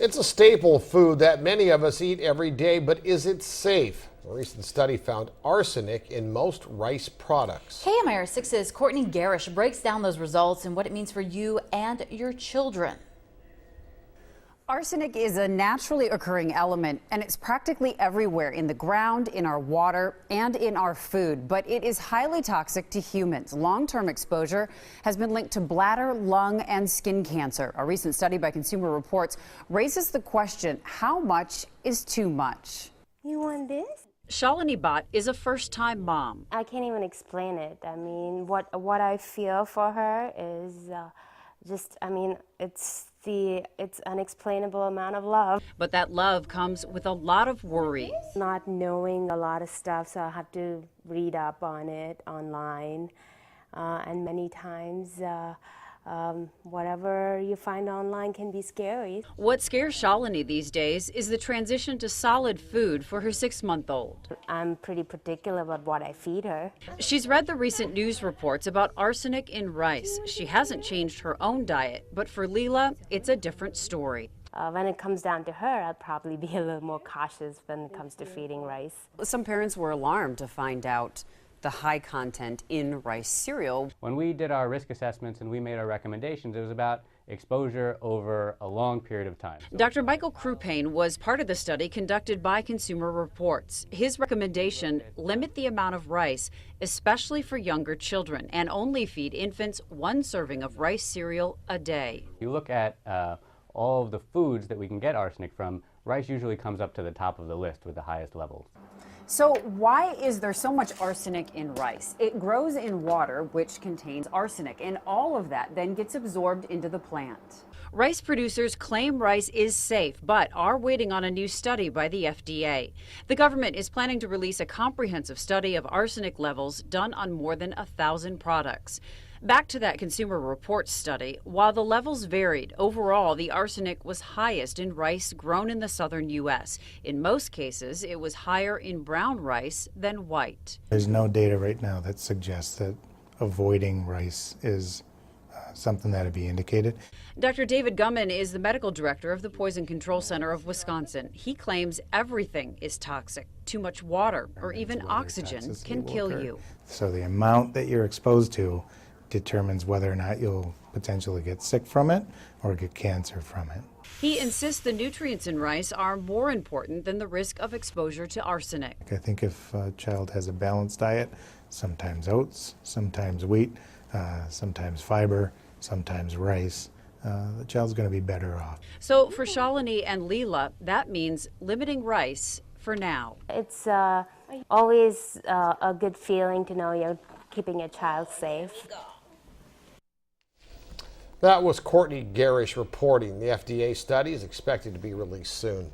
It's a staple food that many of us eat every day, but is it safe? A recent study found arsenic in most rice products. KMIR-6's Courtney Garish breaks down those results and what it means for you and your children. Arsenic is a naturally occurring element, and it's practically everywhere in the ground, in our water, and in our food. But it is highly toxic to humans. Long-term exposure has been linked to bladder, lung, and skin cancer. A recent study by Consumer Reports raises the question, how much is too much? You want this? Shalini Bhatt is a first-time mom. I can't even explain it. I mean, what I feel for her is it's unexplainable amount of love. But that love comes with a lot of worry. Not knowing a lot of stuff, so I have to read up on it online. And many times, whatever you find online can be scary. What scares Shalini these days is the transition to solid food for her 6-month-old. I'm pretty particular about what I feed her. She's read the recent news reports about arsenic in rice. She hasn't changed her own diet, but for Leela, it's a different story. When it comes down to her, I'll probably be a little more cautious when it comes to feeding rice. Some parents were alarmed to find out the high content in rice cereal. When we did our risk assessments and we made our recommendations, it was about exposure over a long period of time. Dr. Michael Krupane was part of the study conducted by Consumer Reports. His recommendation, limit the amount of rice, especially for younger children, and only feed infants 1 serving of rice cereal a day. You look at all of the foods that we can get arsenic from, rice usually comes up to the top of the list with the highest levels. So why is there so much arsenic in rice? It grows in water, which contains arsenic, and all of that then gets absorbed into the plant. Rice producers claim rice is safe, but are waiting on a new study by the FDA. The government is planning to release a comprehensive study of arsenic levels done on more than 1,000 products. Back to that Consumer Reports study, while the levels varied, overall the arsenic was highest in rice grown in the southern U.S. In most cases, it was higher in brown rice than white. There's no data right now that suggests that avoiding rice is something that would be indicated. Dr. David Gumman is the medical director of the Poison Control Center of Wisconsin. He claims everything is toxic. Too much water or even oxygen can kill you. So the amount that you're exposed to determines whether or not you'll potentially get sick from it or get cancer from it. He insists the nutrients in rice are more important than the risk of exposure to arsenic. I think if a child has a balanced diet, sometimes oats, sometimes wheat, sometimes fiber, sometimes rice, the child's going to be better off. So for Shalini and Leela, that means limiting rice for now. It's always a good feeling to know you're keeping a child safe. That was Courtney Garish reporting. The FDA study is expected to be released soon.